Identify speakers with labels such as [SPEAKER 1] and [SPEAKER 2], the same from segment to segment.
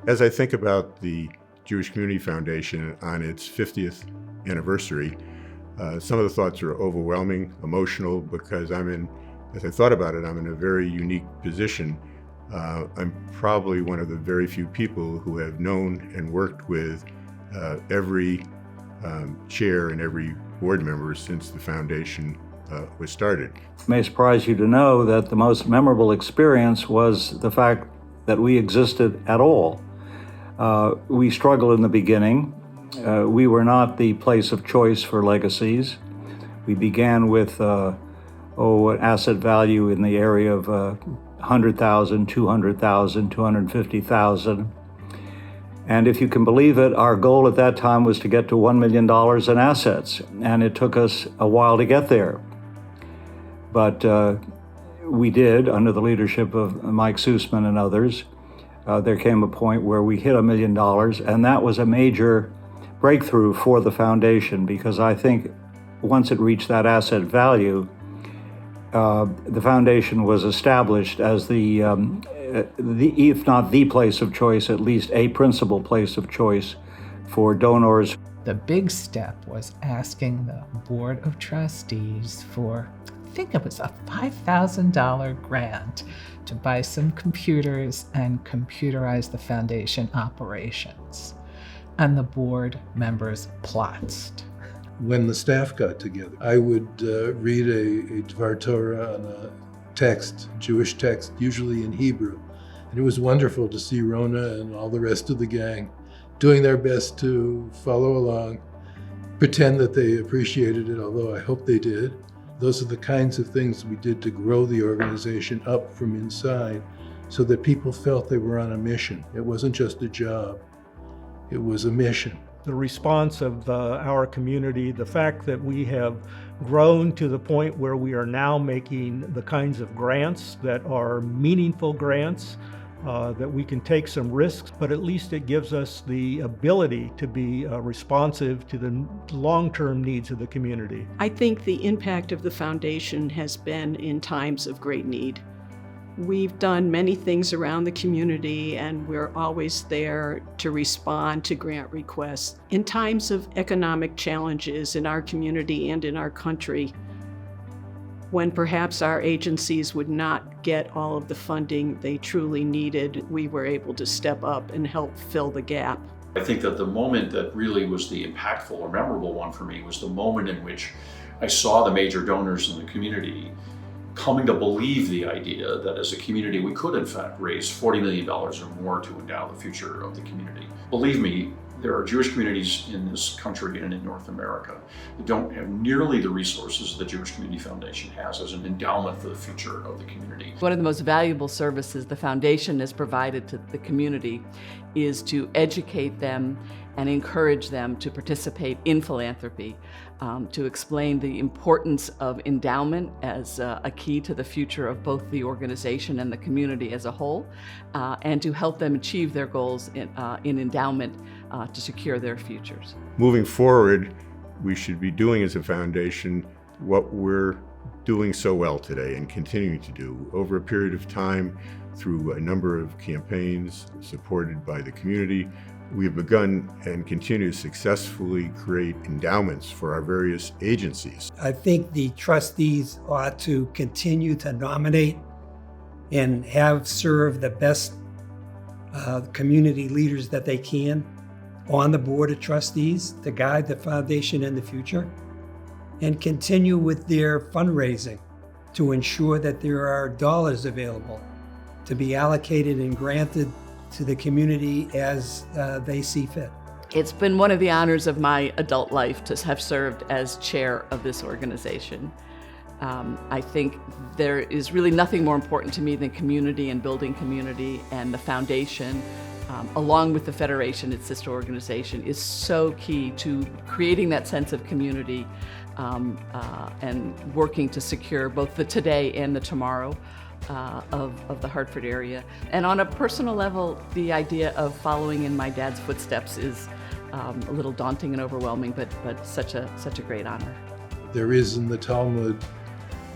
[SPEAKER 1] As I think about the Jewish Community Foundation on its 50th anniversary, some of the thoughts are overwhelming, emotional, because as I thought about it, I'm in a very unique position. I'm probably one of the very few people who have known and worked with every chair and every board member since the foundation was started.
[SPEAKER 2] It may surprise you to know that the most memorable experience was the fact that we existed at all. We struggled in the beginning. We were not the place of choice for legacies. We began with an asset value in the area of $100,000, $200,000, $250,000. And if you can believe it, our goal at that time was to get to $1 million in assets, and it took us a while to get there. But we did, under the leadership of Mike Sussman and others. There came a point where we hit $1 million, and that was a major breakthrough for the foundation, because I think once it reached that asset value, the foundation was established as the if not the place of choice, at least a principal place of choice for donors.
[SPEAKER 3] The big step was asking the Board of Trustees for, I think it was a $5,000 grant to buy some computers and computerize the foundation operations. And the board members plotzed.
[SPEAKER 4] When the staff got together, I would read a Dvar Torah on a text, Jewish text, usually in Hebrew. And it was wonderful to see Rona and all the rest of the gang doing their best to follow along, pretend that they appreciated it, although I hope they did. Those are the kinds of things we did to grow the organization up from inside so that people felt they were on a mission. It wasn't just a job, it was a mission.
[SPEAKER 5] The response of our community, the fact that we have grown to the point where we are now making the kinds of grants that are meaningful grants, that we can take some risks, but at least it gives us the ability to be responsive to the long-term needs of the community.
[SPEAKER 6] I think the impact of the foundation has been in times of great need. We've done many things around the community, and we're always there to respond to grant requests. In times of economic challenges in our community and in our country, when perhaps our agencies would not get all of the funding they truly needed, we were able to step up and help fill the gap.
[SPEAKER 7] I think that the moment that really was the impactful or memorable one for me was the moment in which I saw the major donors in the community coming to believe the idea that as a community we could in fact raise $40 million or more to endow the future of the community. Believe me, there are Jewish communities in this country and in North America that don't have nearly the resources the Jewish Community Foundation has as an endowment for the future of the community.
[SPEAKER 8] One of the most valuable services the foundation has provided to the community is to educate them and encourage them to participate in philanthropy, to explain the importance of endowment as a key to the future of both the organization and the community as a whole, and to help them achieve their goals in endowment to secure their futures.
[SPEAKER 1] Moving forward, we should be doing as a foundation what we're doing so well today and continuing to do over a period of time through a number of campaigns supported by the community. We have begun and continue to successfully create endowments for our various agencies.
[SPEAKER 9] I think the trustees ought to continue to nominate and have serve the best community leaders that they can on the board of trustees to guide the foundation in the future, and continue with their fundraising to ensure that there are dollars available to be allocated and granted to the community as they see fit.
[SPEAKER 8] It's been one of the honors of my adult life to have served as chair of this organization. I think there is really nothing more important to me than community and building community, and the foundation, along with the Federation, its sister organization, is so key to creating that sense of community and working to secure both the today and the tomorrow of the Hartford area. And on a personal level, the idea of following in my dad's footsteps is a little daunting and overwhelming, but such a great honor.
[SPEAKER 4] There is in the Talmud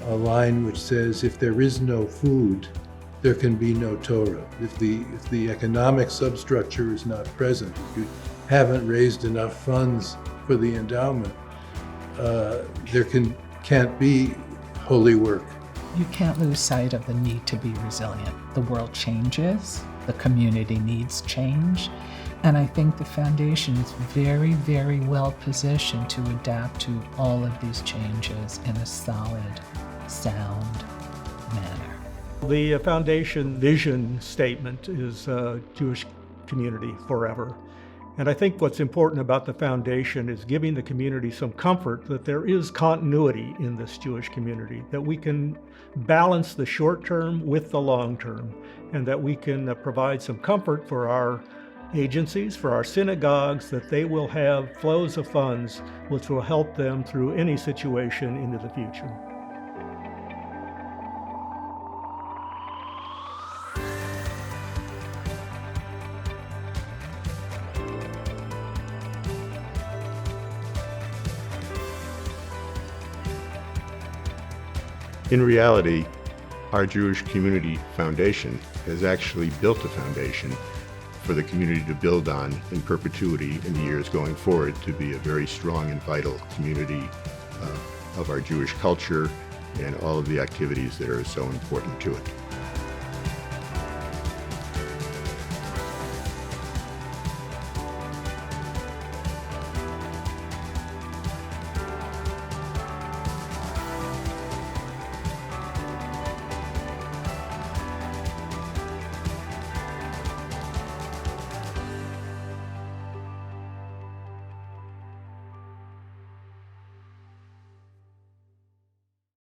[SPEAKER 4] a line which says, if there is no food, there can be no Torah. If the economic substructure is not present, if you haven't raised enough funds for the endowment, there can't be holy work.
[SPEAKER 3] You can't lose sight of the need to be resilient. The world changes, the community needs change, and I think the foundation is very, very well positioned to adapt to all of these changes in a solid, sound manner.
[SPEAKER 5] The foundation vision statement is Jewish community forever. And I think what's important about the foundation is giving the community some comfort that there is continuity in this Jewish community, that we can balance the short term with the long term, and that we can provide some comfort for our agencies, for our synagogues, that they will have flows of funds which will help them through any situation into the future.
[SPEAKER 1] In reality, our Jewish Community Foundation has actually built a foundation for the community to build on in perpetuity in the years going forward, to be a very strong and vital community of our Jewish culture and all of the activities that are so important to it.